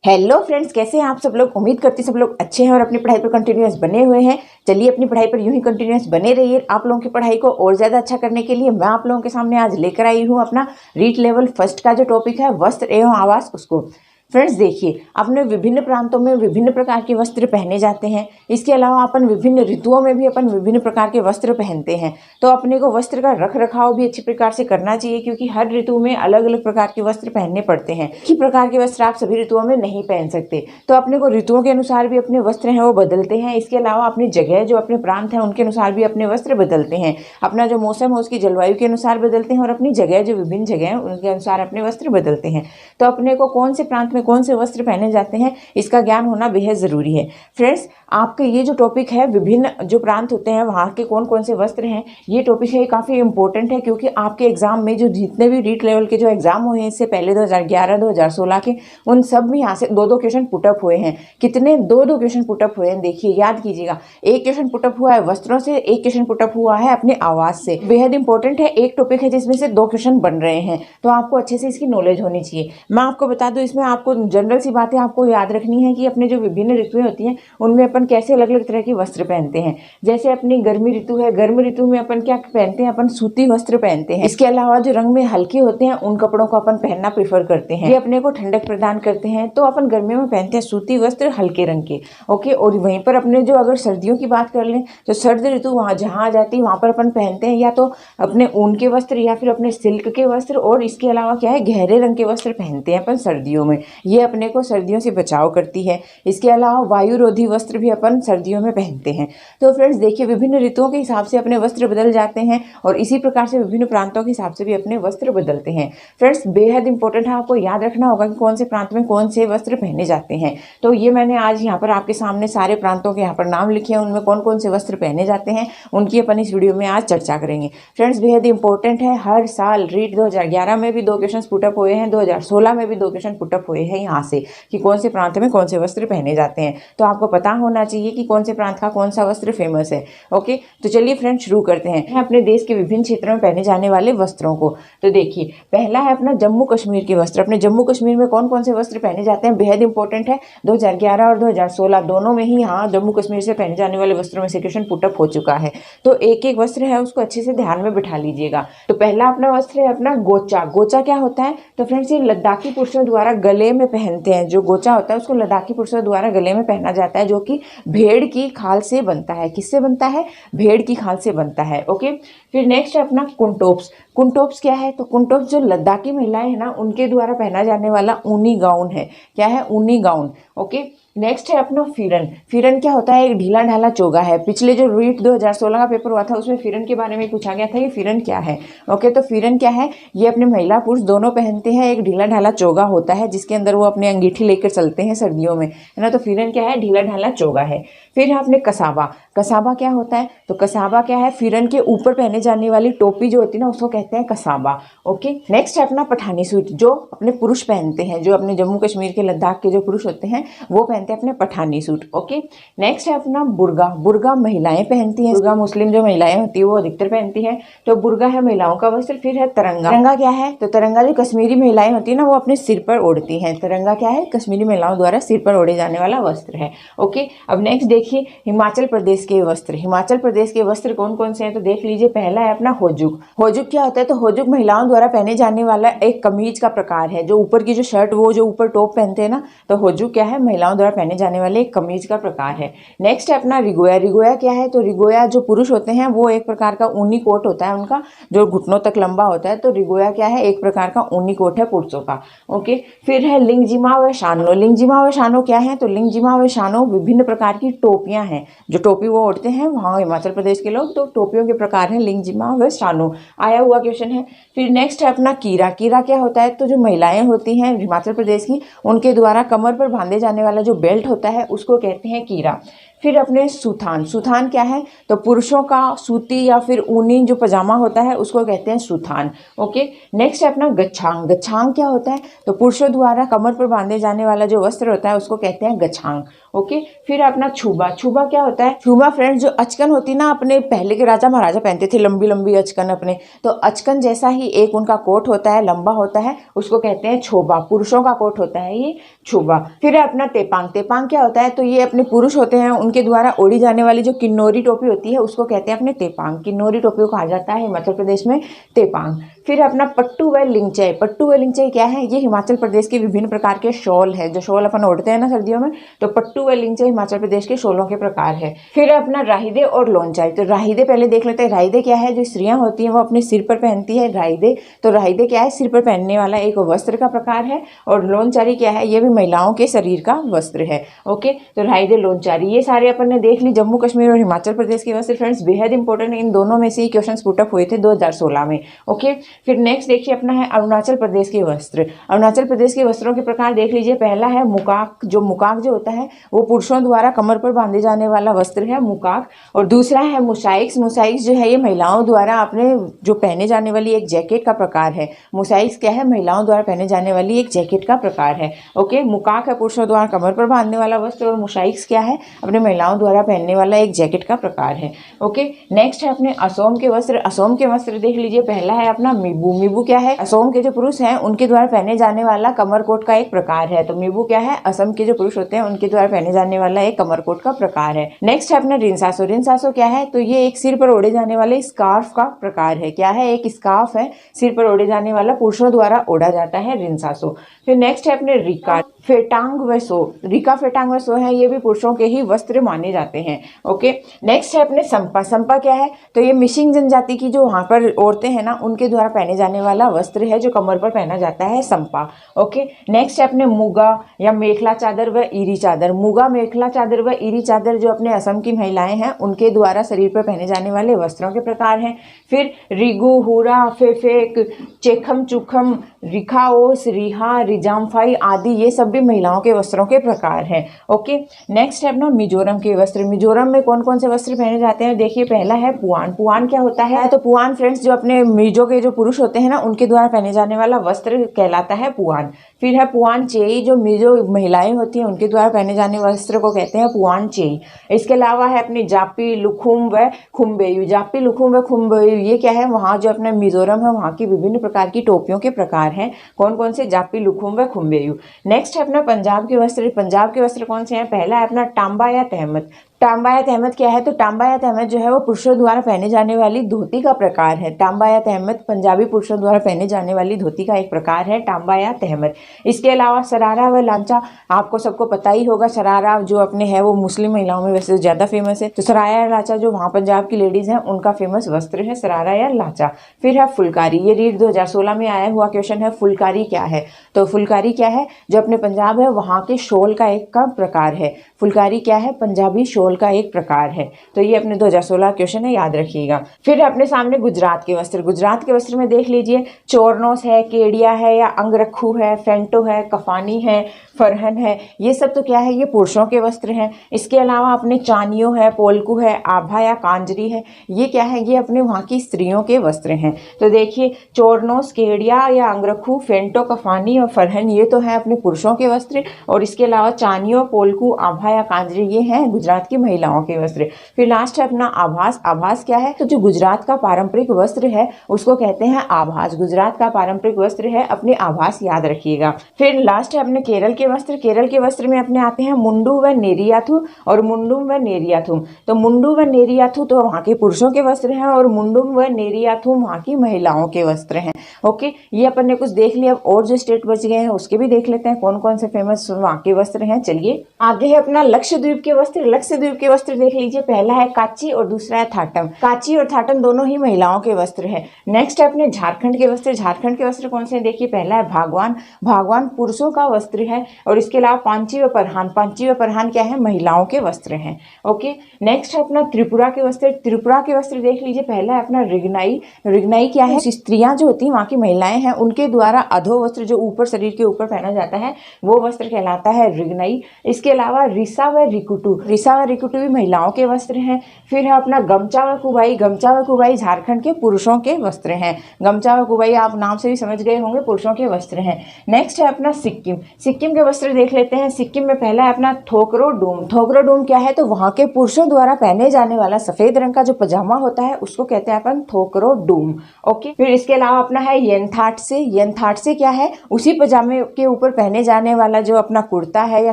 Hello friends, कैसे हैं आप सब लोग। उम्मीद करती सब लोग अच्छे हैं और अपनी पढ़ाई पर कंटिन्यूअस बने हुए हैं। चलिए अपनी पढ़ाई पर यूं ही कंटिन्यूअस बने रहिए। आप लोगों की पढ़ाई को और ज़्यादा अच्छा करने के लिए मैं आप लोगों के सामने आज लेकर आई हूं अपना रीट लेवल फर्स्ट का जो टॉपिक है वस्त्र एवं आवास उसको। फ्रेंड्स देखिए, अपने विभिन्न प्रांतों में विभिन्न प्रकार के वस्त्र पहने जाते हैं। इसके अलावा अपन विभिन्न ऋतुओं में भी अपन विभिन्न प्रकार के वस्त्र पहनते हैं। तो अपने को वस्त्र का रख रखाव भी अच्छी प्रकार से करना चाहिए, क्योंकि हर ऋतु में अलग अलग प्रकार के वस्त्र पहनने पड़ते हैं। एक ही प्रकार के वस्त्र आप सभी ऋतुओं में नहीं पहन सकते, तो अपने को ऋतुओं के अनुसार भी अपने वस्त्र हैं वो बदलते हैं। इसके अलावा अपनी जगह जो अपने प्रांत है उनके अनुसार भी अपने वस्त्र बदलते हैं। अपना जो मौसम है उसकी जलवायु के अनुसार बदलते हैं और अपनी जगह जो विभिन्न जगह है उनके अनुसार अपने वस्त्र बदलते हैं। तो अपने को कौन से प्रांत में कौन से वस्त्र पहने जाते हैं इसका ज्ञान होना बेहद ज़रूरी है। फ्रेंड्स, आपके ये जो टॉपिक है विभिन्न जो प्रांत होते हैं वहाँ के कौन कौन से वस्त्र हैं, ये टॉपिक है काफ़ी इंपॉर्टेंट है, क्योंकि आपके एग्जाम में जो जितने भी रीट लेवल के जो एग्जाम हुए हैं इससे पहले 2011 2016 के, उन सब में यहाँ से दो दो क्वेश्चन पुटअप हुए हैं। कितने दो दो क्वेश्चन पुटअप हुए हैं, देखिए याद कीजिएगा। एक क्वेश्चन पुटअप हुआ है वस्त्रों से, एक क्वेश्चन पुटअप हुआ है अपने आवाज से। बेहद इंपॉर्टेंट है, एक टॉपिक है जिसमें से दो क्वेश्चन बन रहे हैं, तो आपको अच्छे से इसकी नॉलेज होनी चाहिए। मैं आपको बता दूं, इसमें आपको जनरल सी बातें आपको याद रखनी है कि अपने जो विभिन्न ऋतुएं होती हैं उनमें अपन कैसे अलग अलग तरह के वस्त्र पहनते हैं। जैसे अपनी गर्मी ऋतु है, गर्मी ऋतु में अपन क्या पहनते हैं, अपन सूती वस्त्र पहनते हैं। इसके अलावा जो रंग में हल्के होते हैं उन कपड़ों को अपन पहनना प्रेफर करते हैं, ये अपने को ठंडक प्रदान करते हैं। तो अपन गर्मियों में पहनते हैं सूती वस्त्र हल्के रंग के। ओके, और वहीं पर अपने जो अगर सर्दियों की बात कर लें तो सर्द ऋतु वहाँ जहाँ आ जाती है वहाँ पर अपन पहनते हैं या तो अपने ऊन के वस्त्र या फिर अपने सिल्क के वस्त्र, और इसके अलावा क्या है गहरे रंग के वस्त्र पहनते हैं अपन सर्दियों में। ये अपने को सर्दियों से बचाव करती है। इसके अलावा वायुरोधी वस्त्र भी अपन सर्दियों में पहनते हैं। तो फ्रेंड्स देखिए, विभिन्न ऋतुओं के हिसाब से अपने वस्त्र बदल जाते हैं और इसी प्रकार से विभिन्न प्रांतों के हिसाब से भी अपने वस्त्र बदलते हैं। फ्रेंड्स बेहद इंपॉर्टेंट है, आपको याद रखना होगा कि कौन से प्रांत में कौन से वस्त्र पहने जाते हैं। तो ये मैंने आज यहाँ पर आपके सामने सारे प्रांतों के यहाँ पर नाम लिखे हैं, उनमें कौन कौन से वस्त्र पहने जाते हैं उनकी अपन इस वीडियो में आज चर्चा करेंगे। फ्रेंड्स बेहद इंपॉर्टेंट है, हर साल रीट 2011 में भी दो क्वेश्चन पुटअप हुए हैं, 2016 में भी दो क्वेश्चन पुटअप हुए हैं यहाँ से कि कौन से प्रांत में कौन से वस्त्र पहने जाते हैं। तो आपको पता होना चाहिए कि कौन से प्रांत का कौन सा वस्त्र फेमस है। ओके, तो चलिए फ्रेंड्स शुरू करते हैं अपने देश के विभिन्न क्षेत्रों में पहने जाने वाले वस्त्रों को। तो देखिए, पहला है अपना जम्मू कश्मीर के वस्त्र। अपने जम्मू कश्मीर में कौन कौन से वस्त्र पहने जाते हैं, बेहद इंपॉर्टेंट है। 2011 और 2016 दोनों में ही यहाँ जम्मू कश्मीर से पहने जाने वाले वस्त्रों में से क्वेश्चन पुटअप हो चुका है। तो एक एक वस्त्र है उसको अच्छे से ध्यान में बिठा लीजिएगा। तो पहला अपना वस्त्र है अपना गोचा। गोचा क्या होता है, तो फ्रेंड्स ये लद्दाखी पुरुषों द्वारा गले में पहनते हैं। जो गोचा होता है उसको लद्दाखी पुरुषों द्वारा गले में पहना जाता है, जो कि भेड़ की खाल से बनता है। किससे बनता है, भेड़ की खाल से बनता है। ओके, फिर नेक्स्ट है अपना कुंटोप्स। कुंटोप्स क्या है, तो कुंटोप्स जो लद्दाखी महिलाएं हैं ना उनके द्वारा पहना जाने वाला ऊनी गाउन है। क्या है, ऊनी गाउन। ओके, नेक्स्ट है अपना फिरन। फिरन क्या होता है, एक ढीला ढाला चोगा है। पिछले जो रीट 2016 का पेपर हुआ था उसमें फिरन के बारे में पूछा गया था कि फिरन क्या है। ओके, तो फिरन क्या है, ये अपने महिला पुरुष दोनों पहनते हैं। एक ढीला ढाला चोगा होता है जिसके अंदर वो अपनी अंगीठी लेकर चलते हैं सर्दियों में, है ना। तो फिरन क्या है, ढीला ढाला चोगा है। फिर है अपने कसाबा। कसाबा क्या होता है, तो कसाबा क्या है, फिरन के ऊपर पहने जाने वाली टोपी जो होती है ना उसको कहते हैं कसाबा। ओके, नेक्स्ट है अपना पठानी सूट, जो अपने पुरुष पहनते हैं। जो अपने जम्मू कश्मीर के लद्दाख के जो पुरुष होते हैं वो पहनते हैं अपने पठानी सूट। ओके, नेक्स्ट है अपना बुर्गा। बुर्गा महिलाएं पहनती हैं। बुर्गा मुस्लिम जो महिलाएं होती है वो अधिकतर पहनती हैं, तो बुर्गा है महिलाओं का वस्त्र। फिर है तिरंगा। तिरंगा क्या है, तो तिरंगा जो कश्मीरी महिलाएं होती है ना वो अपने सिर पर ओढ़ती हैं। तिरंगा क्या है, कश्मीरी महिलाओं द्वारा सिर पर ओढ़े जाने वाला वस्त्र है। ओके, अब नेक्स्ट देखिए हिमाचल प्रदेश के वस्त्र। हिमाचल प्रदेश के वस्त्र कौन कौन से हैं, तो देख लीजिए। पहला है अपना होजुक। होजुक क्या होता है, तो होजुक महिलाओं द्वारा पहने जाने वाला एक कमीज का प्रकार है। जो ऊपर की जो शर्ट वो जो ऊपर टॉप पहनते हैं ना, तो होजुक क्या है, महिलाओं द्वारा पहने जाने वाले एक कमीज का प्रकार है। नेक्स्ट है अपना रिगोया। रिगोया क्या है, तो रिगोया जो पुरुष होते हैं वो एक प्रकार का ऊनी कोट होता है उनका, जो घुटनों तक लंबा होता है। तो रिगोया क्या है, एक प्रकार का ऊनी कोट है पुरुषों का। ओके, फिर है लिंगजिमा व शानो। लिंगजिमा व शानो क्या है, तो लिंगजिमा व शानो विभिन्न प्रकार की टोपियां हैं। जो टोपी वो ओढ़ते हैं वहाँ हिमाचल प्रदेश के लोग, तो टोपियों के प्रकार हैं लिंगजिमा व शानो। आया हुआ क्वेश्चन है। फिर नेक्स्ट है अपना कीरा। कीरा क्या होता है, तो जो महिलाएं होती हैं हिमाचल प्रदेश की उनके द्वारा कमर पर बांधे जाने वाला जो बेल्ट होता है उसको कहते हैं कीरा। फिर अपने सुथान। सुथान क्या है, तो पुरुषों का सूती या फिर ऊनी जो पजामा होता है उसको कहते हैं सुथान। ओके, नेक्स्ट है अपना गच्छांग। गच्छांग क्या होता है, तो पुरुषों द्वारा कमर पर बांधे जाने वाला जो वस्त्र होता है उसको कहते हैं गच्छांग। ओके। फिर अपना छुबा, छुबा क्या होता है? छुबा फ्रेंड्स जो अचकन होती ना, अपने पहले के राजा महाराजा पहनते थे, लंबी लंबी अचकन अपने, तो अचकन जैसा ही एक उनका कोट होता है, लंबा होता है, उसको कहते हैं छोबा। पुरुषों का कोट होता है ये छुबा। फिर अपना तेपांग, तेपांग क्या होता है? तो ये अपने पुरुष होते हैं, उनके द्वारा ओढ़ी जाने वाली जो किन्नौरी टोपी होती है उसको कहते हैं अपने तेपांग। किन्नौरी टोपी को कहा जाता है हिमाचल प्रदेश में तेपांग। फिर अपना पट्टू व लिंगचै, पट्टू व लिंगचै क्या है? ये हिमाचल प्रदेश के विभिन्न प्रकार के शॉल है, जो शॉल अपन ओढ़ते हैं ना सर्दियों में, तो पट्टू व लिंगचै हिमाचल प्रदेश के शॉलों के प्रकार है। फिर अपना राहिदे और लोंचाई, तो राहिदे पहले देख लेते हैं। राहिदे क्या है? जो स्त्रियां होती हैं वो अपने सिर पर पहनती है राहिदे, तो राहिदे क्या है? सिर पर पहनने वाला एक वस्त्र का प्रकार है। और लोंचारी क्या है? ये भी महिलाओं के शरीर का वस्त्र है। ओके, तो राहिदे लोंचारी ये सारे अपन ने देख ली, जम्मू कश्मीर और हिमाचल प्रदेश के वस्त्र फ्रेंड्स बेहद इंपॉर्टेंट, इन दोनों में से ही क्वेश्चन पुटअप हुए थे 2016 में। ओके, फिर नेक्स्ट देखिए अपना है अरुणाचल प्रदेश के वस्त्र। अरुणाचल प्रदेश के वस्त्रों के प्रकार देख लीजिए। पहला है मुकाक, जो मुकाक जो होता है वो पुरुषों द्वारा कमर पर बांधे जाने वाला वस्त्र है मुकाक। और दूसरा है मुसाइक्स, मुसाइक्स जो है ये महिलाओं द्वारा अपने जो पहने जाने वाली एक जैकेट का प्रकार है। मुसाइक्स क्या है? महिलाओं द्वारा पहने जाने वाली एक जैकेट का प्रकार है। ओके, मुकाक है पुरुषों द्वारा कमर पर बांधने वाला वस्त्र, और मुसाइक्स क्या है? अपने महिलाओं द्वारा पहनने वाला एक जैकेट का प्रकार है। ओके, नेक्स्ट है अपने असोम के वस्त्र। असोम के वस्त्र देख लीजिए। पहला है अपना मिबू। मिबू क्या है? असोम के जो पुरुष हैं उनके द्वारा पहने जाने वाला कमर कोट का एक प्रकार है। तो मिबू क्या है? असम के जो पुरुष होते हैं उनके द्वारा पहने जाने वाला एक कमर कोट का प्रकार है। नेक्स्ट है अपना रिंसासो। रिंसासो क्या है? तो ये एक सिर पर ओढ़े जाने वाले स्कार्फ का प्रकार है। क्या है? एक स्कार्फ है, सिर पर ओढ़े जाने वाला, पुरुषों द्वारा ओढ़ा जाता है रिंसासो। फिर नेक्स्ट है अपने रिका फेटांग व सो। रिका फेटांग व सो है, ये भी पुरुषों के ही वस्त्र माने जाते हैं। ओके, नेक्स्ट है अपने संपा। संपा क्या है? तो ये मिसिंग जनजाति की जो वहाँ पर औरतें हैं ना, उनके द्वारा पहने जाने वाला वस्त्र है जो कमर पर पहना जाता है, संपा। ओके, नेक्स्ट है अपने मुगा या मेखला चादर व ईरी चादर। मुगा, मेखला चादर व ईरी चादर जो अपने असम की महिलाएं हैं उनके द्वारा शरीर पर पहने जाने वाले वस्त्रों के प्रकार हैं। फिर रिगु, हुरा, फेफेक, चेखम, चुखम, रिखाओस, रिहा, रिजामफाई आदि ये सब भी महिलाओं के वस्त्रों के प्रकार हैं। ओके, नेक्स्ट है अपना मिजोरम के वस्त्र। मिजोरम में कौन कौन से वस्त्र पहने जाते हैं? देखिए, पहला है पुआन। पुआन क्या होता है? तो पुआन फ्रेंड्स जो अपने मिजो के जो पुरुष होते हैं ना, उनके द्वारा पहने जाने वाला वस्त्र कहलाता है पुआन। फिर है पुआन चेई, जो मिजो महिलाएं होती हैं उनके द्वारा पहने जाने वस्त्र को कहते हैं पुआन चेई। इसके अलावा है अपने जापी, लुखुम व खुम्बेयू। जापी, लुखुम व खुम्बेयू ये क्या है? वहाँ जो अपने मिजोरम है वहाँ की विभिन्न प्रकार की टोपियों के प्रकार हैं। कौन कौन से? जापी, लुखुम व खुम्बेयू। नेक्स्ट है अपना पंजाब के वस्त्र। पंजाब के वस्त्र कौन से हैं? पहला है अपना टांबा या तहमत। टांबा या तहमत क्या है? तो टांबा या तहमत जो है वो पुरुषों द्वारा पहने जाने वाली धोती का प्रकार है। टांबा या तहमत पंजाबी पुरुषों द्वारा पहने जाने वाली धोती का एक प्रकार है, टांबा या तहमत। इसके अलावा सरारा व लांचा, आपको सबको पता ही होगा। सरारा जो अपने है वो मुस्लिम महिलाओं में वैसे ज़्यादा फेमस है, तो सरारा या लांचा जो वहाँ पंजाब की लेडीज़ हैं उनका फेमस वस्त्र है सरारा या लांचा। फिर है फुलकारी। ये रीड 2016 में आया हुआ क्वेश्चन है, फुलकारी क्या है? तो फुलकारी क्या है? जो अपने पंजाब है वहाँ के शॉल का एक का प्रकार है। फुलकारी क्या है? पंजाबी शॉल का एक प्रकार है। तो ये अपने 2016 क्वेश्चन है, याद रखिएगा। फिर अपने सामने गुजरात के वस्त्र। गुजरात के वस्त्र में देख लीजिए, चोरनोस है, केडिया है या अंगरखू है, फेंटो है, कफानी है, फरहन है, ये सब तो क्या है? ये पुरुषों के वस्त्र हैं। इसके अलावा अपने चानियो है, पोलकू है, आभा या कांजरी है, ये क्या है? ये अपने वहाँ की स्त्रियों के वस्त्र हैं। तो देखिए, चोरनोस, केडिया या अंगरखू, फेंटो, कफानी और फरहन ये तो है अपने पुरुषों के वस्त्र, और इसके अलावा चानियो, पोलकू, आभा या कांजरी ये हैं गुजरात की महिलाओं के वस्त्र। फिर लास्ट है अपना आभास। आभास क्या है? तो जो गुजरात का पारंपरिक वस्त्र है उसको कहते हैं आभास। गुजरात का पारंपरिक वस्त्र है अपने आभास, याद रखिएगा। फिर लास्ट है अपने केरल के वस्त्र। केरल के वस्त्र में अपने आते हैं मुंडू व नेरियाथु और मुंडुम व नेरियाथुम। तो मुंडू व नेरियाथु तो वहाँ के पुरुषों के वस्त्र हैं, और मुंडुम व नेरियाथुम वहाँ की महिलाओं के वस्त्र हैं। ओके, ये अपन ने कुछ देख लिया। अब और जो स्टेट बच गए हैं उसके भी देख लेते हैं कौन कौन से फेमस वहाँ के वस्त्र हैं। चलिए, आगे है अपना लक्षद्वीप के वस्त्र। लक्षद्वीप के वस्त्र देख लीजिए। पहला है काची और दूसरा है थाटम। काची और थाटम दोनों ही महिलाओं के वस्त्र हैं। नेक्स्ट है अपने झारखंड के वस्त्र। झारखंड के वस्त्र कौन से हैं? देखिए, पहला है भागवान। भागवान पुरुषों का वस्त्र है, और इसके अलावा पांची व परहान। पांची व परहान क्या है? महिलाओं के वस्त्र हैं। ओके, नेक्स्ट है अपना त्रिपुरा के वस्त्र। त्रिपुरा के वस्त्र देख लीजिए। पहला है अपना रिगनाई। रिगनाई क्या है? स्त्रियां जो होती हैं वहाँ की महिलाएं हैं उनके द्वारा अधो वस्त्र जो ऊपर शरीर के ऊपर पहना जाता है वो वस्त्र कहलाता है रिगनाई। इसके अलावा रिसा व रिकुटू। रिसा व कुटी हुई महिलाओं के वस्त्र हैं। फिर है अपना गमछा व कुबाई। गमछा व कुबाई झारखंड के पुरुषों के वस्त्र हैं। गमछा व कुबाई आप नाम से भी समझ गए होंगे, पुरुषों के वस्त्र हैं। नेक्स्ट है अपना सिक्किम। सिक्किम के वस्त्र देख लेते हैं। सिक्किम में पहला है अपना थोकरो डूम। थोकरो डूम क्या है, तो वहाँ के पुरुषों द्वारा पहने जाने वाला सफेद रंग का जो पजामा होता है उसको कहते हैं अपन थोकरो डूम। ओके, फिर इसके अलावा अपना है येनथाटसे। येनथाटसे क्या है, उसी पजामे के ऊपर पहने जाने वाला जो अपना कुर्ता है या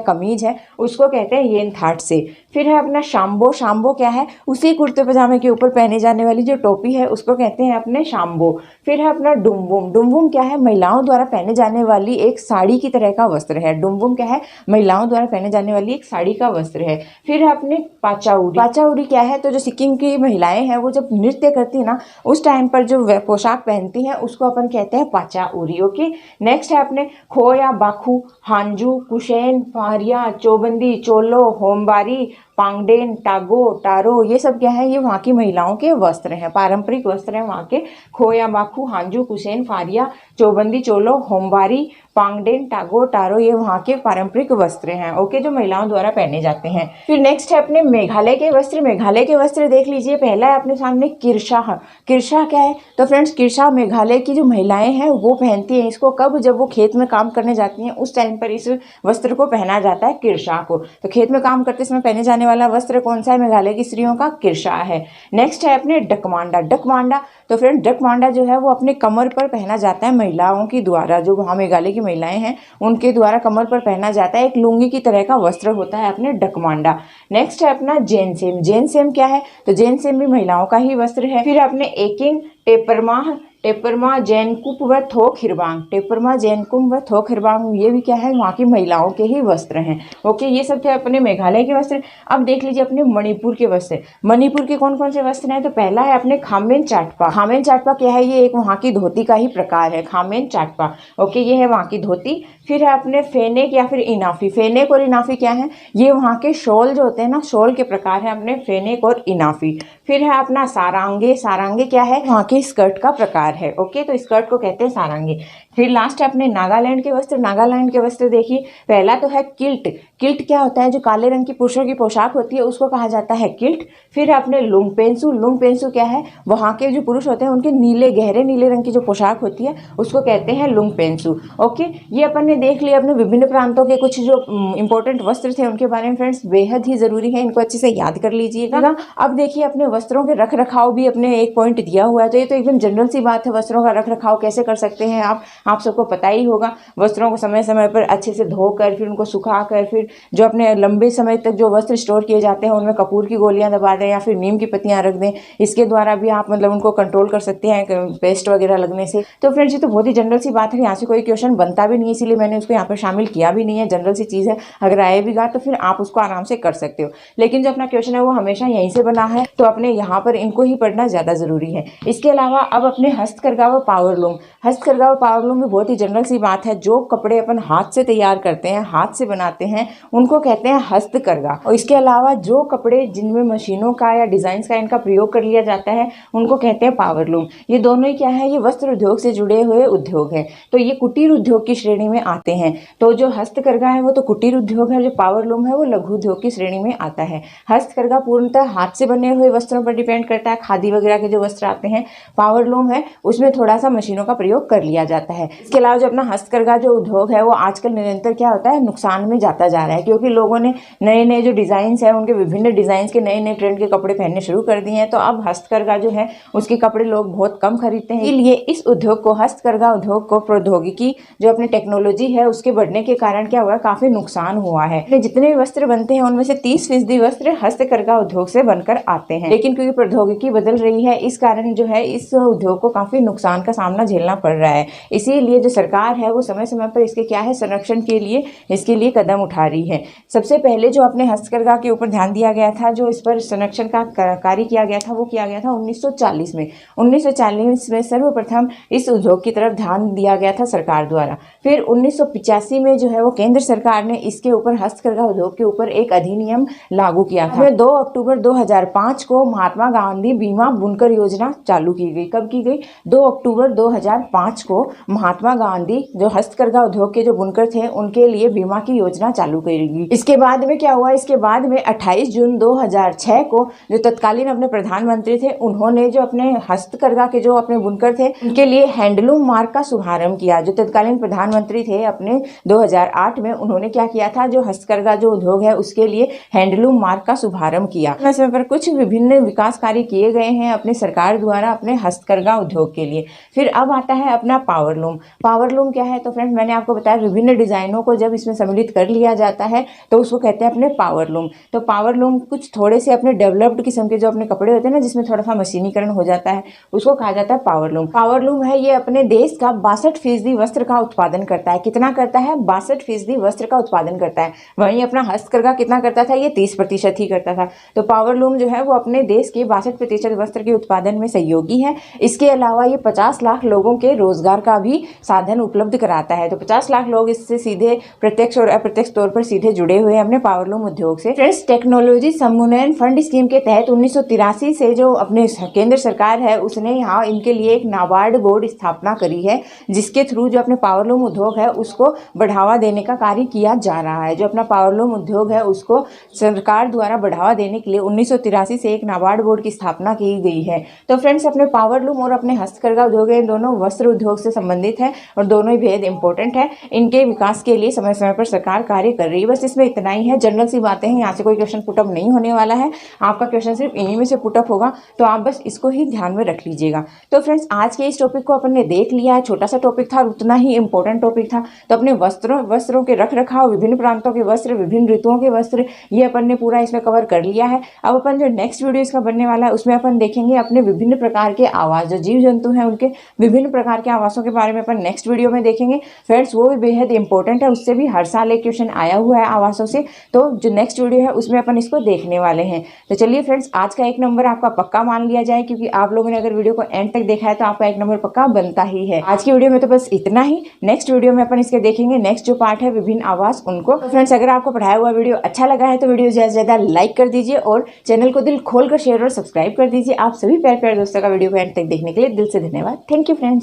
कमीज है उसको कहते हैं येनथाटसे। फिर है अपना शाम्बो। शाम्बो क्या है, उसी कुर्ते पजामे के ऊपर पहने जाने वाली जो टोपी है उसको कहते हैं अपने शाम्बो। फिर है अपना डुम्बुम। डुम्बुम क्या है, महिलाओं द्वारा पहने जाने वाली एक साड़ी की तरह का वस्त्र है। डुम्बुम क्या है, महिलाओं द्वारा पहने जाने वाली एक साड़ी का वस्त्र है। फिर है अपने पाचाउरी। पाचाउरी क्या है, तो जो सिक्किम की महिलाएं हैं वो जब नृत्य करती है ना उस टाइम पर जो पोशाक पहनती हैं उसको अपन कहते हैं पाचाउरी। ओके, नेक्स्ट है अपने खो या बाखू, हांजू, कुशेन, फारिया, चौबंदी, चोलो, होमबारी, पांगडेन, टागो, टारो, ये सब क्या है, ये वहाँ की महिलाओं के वस्त्र हैं, पारंपरिक वस्त्र हैं वहाँ के। खोया बाखू, हांजू, कुशेन, फारिया, चौबंदी, चोलो, होमबारी, पांगडेन, टागो, टारो, ये वहाँ के पारंपरिक वस्त्र हैं। ओके, जो महिलाओं द्वारा पहने जाते हैं। फिर नेक्स्ट है अपने मेघालय के वस्त्र। मेघालय के वस्त्र देख लीजिए। पहला है अपने सामने किरशाह। किरशाह क्या है, तो फ्रेंड्स किरशाह मेघालय की जो महिलाएं हैं वो पहनती हैं इसको। कब, जब वो खेत में काम करने जाती हैं उस टाइम पर इस वस्त्र को पहना जाता है, किरशाह को। तो खेत में काम करते समय पहने जाने वाला वस्त्र कौन सा है, मेघालय की स्त्रियों का किरशाह है। नेक्स्ट है अपने डकमांडा। डकमांडा, तो फ्रेंड डकमांडा जो है वो अपने कमर पर पहना जाता है महिलाओं की द्वारा, जो वहाँ मेघालय की महिलाएं हैं उनके द्वारा कमर पर पहना जाता है, एक लुंगी की तरह का वस्त्र होता है अपने डकमांडा। नेक्स्ट है अपना जेनसेम। जेनसेम क्या है, तो जेनसेम भी महिलाओं का ही वस्त्र है। फिर अपने एकिंग, टेपरमाह, टेपरमा, जैनकुप व थोक हिरबांग। टेपरमा, जैनकुप व थोक हिरबांग, ये भी क्या है, वहाँ की महिलाओं के ही वस्त्र हैं। ओके, ये सब थे अपने मेघालय के वस्त्र। अब देख लीजिए अपने मणिपुर के वस्त्र। मणिपुर के कौन कौन से वस्त्र हैं, तो पहला है अपने खामेन चाटपा। खामेन चाटपा क्या है, ये एक वहाँ की धोती का ही प्रकार है, खामेन चाटपा। ओके, ये है वहाँ की धोती। फिर है अपने फेनेक या फिर इनाफी। फेनेक और इनाफी क्या है, ये वहाँ के शॉल जो होते हैं ना, शॉल के प्रकार है अपने फेनेक और इनाफी। फिर है अपना सारांगे। सारांगे क्या है, वहाँ के स्कर्ट का प्रकार है। ओके, तो स्कर्ट को कहते हैं सारंगी। फिर लास्ट है अपने नागालैंड के वस्त्र। नागालैंड के वस्त्र देखिए, पहला तो है किल्ट। किल्ट क्या होता है, जो काले रंग की पुरुषों की पोशाक होती है उसको कहा जाता है किल्ट। फिर अपने लुंगपेंसु। लुंगपेंसु क्या है, वहाँ के जो पुरुष होते हैं उनके नीले, गहरे नीले रंग की जो पोशाक होती है उसको कहते हैं लुंगपेंसु। ओके, ये अपन ने देख लिया अपने विभिन्न प्रांतों के कुछ जो इंपॉर्टेंट वस्त्र थे उनके बारे में। फ्रेंड्स, बेहद ही जरूरी है, इनको अच्छे से याद कर लीजिएगा। अब देखिए अपने वस्त्रों के रख रखाव भी अपने एक पॉइंट दिया हुआ है, तो ये तो एकदम जनरल सी बात है। वस्त्रों का रख रखाव कैसे कर सकते हैं आप सबको पता ही होगा। वस्त्रों को समय समय पर अच्छे से धोकर, फिर उनको सुखाकर, फिर जो अपने लंबे समय तक जो वस्त्र स्टोर किए जाते हैं उनमें कपूर की गोलियां दबा दें या फिर नीम की पत्तियां रख दें। इसके द्वारा भी आप मतलब उनको कंट्रोल कर सकते हैं पेस्ट वगैरह लगने से। तो फ्रेंड्स, ये तो बहुत ही जनरल सी बात है, यहाँ से कोई क्वेश्चन बनता भी नहीं है, इसीलिए मैंने उसको यहाँ पर शामिल किया भी नहीं है। जनरल सी चीज़ है, अगर आएगा तो फिर आप उसको आराम से कर सकते हो। लेकिन जो अपना क्वेश्चन है वो हमेशा यहीं से बना है, तो अपने यहाँ पर इनको ही पढ़ना ज़्यादा ज़रूरी है। इसके अलावा अब अपने हस्तकरघा व पावरलूम। हस्तकरघा व पावरलूम में बहुत ही जनरल सी बात है, जो कपड़े अपन हाथ से तैयार करते हैं, हाथ से बनाते हैं, उनको कहते हैं हस्तकरघा। और इसके अलावा जो कपड़े जिनमें मशीनों का या डिजाइन का इनका प्रयोग कर लिया जाता है उनको कहते हैं पावरलूम। ये दोनों ही क्या है, ये वस्त्र उद्योग से जुड़े हुए उद्योग हैं, तो ये कुटीर उद्योग की श्रेणी में आते हैं। तो जो हस्तकरघा है वो तो कुटीर उद्योग है, जो पावरलूम है वो लघु उद्योग की श्रेणी में आता है। हस्तकरघा पूर्णतः हाथ से बने हुए वस्त्रों पर डिपेंड करता है, खादी वगैरह के जो वस्त्र आते हैं। पावरलूम है उसमें थोड़ा सा मशीनों का प्रयोग कर लिया जाता है। इसके अलावा जो अपना हस्तकरघा जो उद्योग है वो आजकल निरंतर क्या होता है, नुकसान में जाता जा रहा है, क्योंकि लोगों ने नए नए जो डिजाइन है उनके विभिन्न डिजाइन के नए नए ट्रेंड के कपड़े पहनने शुरू कर दिए हैं। तो अब हस्तकरघा जो है उसके कपड़े लोग बहुत कम खरीदते हैं। इसलिए इस उद्योग को, हस्तकरघा उद्योग को, प्रौद्योगिकी जो अपनी टेक्नोलॉजी है उसके बढ़ने के कारण क्या हुआ, काफी नुकसान हुआ है। जितने भी वस्त्र बनते हैं उनमें से 30% वस्त्र हस्तकरघा उद्योग से बनकर आते हैं। लेकिन क्योंकि प्रौद्योगिकी बदल रही है इस कारण जो है इस उद्योग को काफी नुकसान का सामना झेलना पड़ रहा है। इसीलिए जो सरकार है वो समय समय पर इसके क्या है, संरक्षण के लिए इसके लिए कदम उठा रही है। सबसे पहले जो अपने हस्तकरघा के ऊपर ध्यान दिया गया था, जो इस पर संरक्षण का कार्य किया गया था, वो किया गया था 1940 में। 1940 में सर्वप्रथम इस उद्योग की तरफ ध्यान दिया गया था सरकार द्वारा। फिर 1985 में जो है वो केंद्र सरकार ने इसके ऊपर, हस्तकरघा उद्योग के ऊपर एक अधिनियम लागू किया था। 2 अक्टूबर 2005 को महात्मा गांधी बीमा बुनकर योजना चालू की गई। कब की गई? 2 अक्टूबर 2005 को महात्मा गांधी जो हस्तकरघा उद्योग के जो बुनकर थे उनके लिए बीमा की योजना चालू करी गई। इसके बाद में क्या हुआ? इसके बाद में 28 जून 2006 को जो तत्कालीन अपने प्रधानमंत्री थे उन्होंने जो अपने हस्तकरघा के जो अपने बुनकर थे उनके लिए हैंडलूम मार्क का शुभारंभ किया। जो तत्कालीन प्रधानमंत्री थे अपने 2008 में, उन्होंने क्या किया था? जो हस्तकरघा जो उद्योग है उसके लिए हैंडलूम मार्क का शुभारंभ किया। समय पर कुछ विभिन्न विकास कार्य किए गए हैं अपने सरकार द्वारा अपने हस्तकरघा उद्योग के लिए। फिर अब आता है अपना पावरलूम। पावरलूम क्या है? तो फ्रेंड्स मैंने आपको बताया विभिन्न डिजाइनों को जब इसमें सम्मिलित कर लिया जाता है तो उसको कहते हैं अपने पावरलूम। तो पावरलूम कुछ थोड़े से अपने डेवलप्ड किस्म के जो अपने कपड़े होते हैं ना, जिसमें थोड़ा सा मशीनीकरण हो जाता है, उसको कहा जाता है पावरलूम। पावरलूम है ये अपने देश का 62% वस्त्र का उत्पादन करता है। कितना करता है? 62% वस्त्र का उत्पादन करता है। वहीं अपना हस्तकरघा कितना करता था? ये 30% ही करता था। तो पावरलूम जो है वो अपने देश के 62% वस्त्र के उत्पादन में सहयोगी है। इसके अलावा ये 50 लाख लोगों के रोजगार का भी साधन उपलब्ध कराता है। तो 50 लाख लोग इससे सीधे प्रत्यक्ष और अप्रत्यक्ष तौर पर सीधे जुड़े हुए हैं अपने पावरलूम उद्योग से। फ्रेंड्स, टेक्नोलॉजी समन्वयन फंड स्कीम के तहत 1983 से जो अपने केंद्र सरकार है उसने यहाँ इनके लिए एक नाबार्ड बोर्ड स्थापना करी है, जिसके थ्रू जो अपने पावरलूम उद्योग है उसको बढ़ावा देने का कार्य किया जा रहा है। जो अपना पावरलूम उद्योग है उसको सरकार द्वारा बढ़ावा देने के लिए 1983 से एक नाबार्ड बोर्ड की स्थापना की गई है। तो फ्रेंड्स, अपने पावरलूम और अपने हस्तकरघा उद्योग है दोनों वस्त्र उद्योग से संबंधित है और दोनों ही बेहद इंपॉर्टेंट है। इनके विकास के लिए समय समय पर सरकार कार्य कर रही है। बस इसमें इतना ही है, जनरल सी बातें हैं, यहाँ से कोई क्वेश्चन पुटअप नहीं होने वाला है। आपका क्वेश्चन सिर्फ इन्हीं में से पुटअप होगा, तो आप बस इसको ही ध्यान में रख लीजिएगा। तो फ्रेंड्स, आज के इस टॉपिक को अपन ने देख लिया है। छोटा सा टॉपिक था और उतना ही इंपॉर्टेंट टॉपिक था। तो अपने वस्त्रों के रख रखाव, विभिन्न प्रांतों के वस्त्र, विभिन्न ऋतुओं के वस्त्र, ये अपन ने पूरा इसमें कवर कर लिया है। अब अपन जो नेक्स्ट वीडियो इसका बनने वाला है उसमें अपन देखेंगे अपने विभिन्न प्रकार के आवास, जो जीव जंतु हैं उनके विभिन्न प्रकार के आवासों के बारे में अपन नेक्स्ट वीडियो में देखेंगे। फ्रेंड्स, वो भी बेहद इंपॉर्टेंट है, उससे भी हर साल एक क्वेश्चन आया हुआ है आवासों से। तो जो नेक्स्ट वीडियो है उसमें अपन इसको देखने वाले हैं। तो चलिए फ्रेंड्स, आज का 1 नंबर आपका पक्का मान लिया जाए, क्योंकि आप लोगों ने अगर वीडियो को एंड तक देखा है तो आपका 1 नंबर पक्का बनता ही है। आज की वीडियो में तो बस इतना ही। नेक्स्ट वीडियो में अपन इसके देखेंगे नेक्स्ट जो पार्ट है विभिन्न आवास उनको। तो फ्रेंड्स, अगर आपको पढ़ाया हुआ वीडियो अच्छा लगा है तो वीडियो ज्यादा से ज्यादा लाइक कर दीजिए और चैनल को दिल खोल कर शेयर और सब्सक्राइब कर दीजिए। आप सभी प्यारे प्यारे दोस्तों का वीडियो को एंड तक देखने के लिए दिल से धन्यवाद। Thank you friends.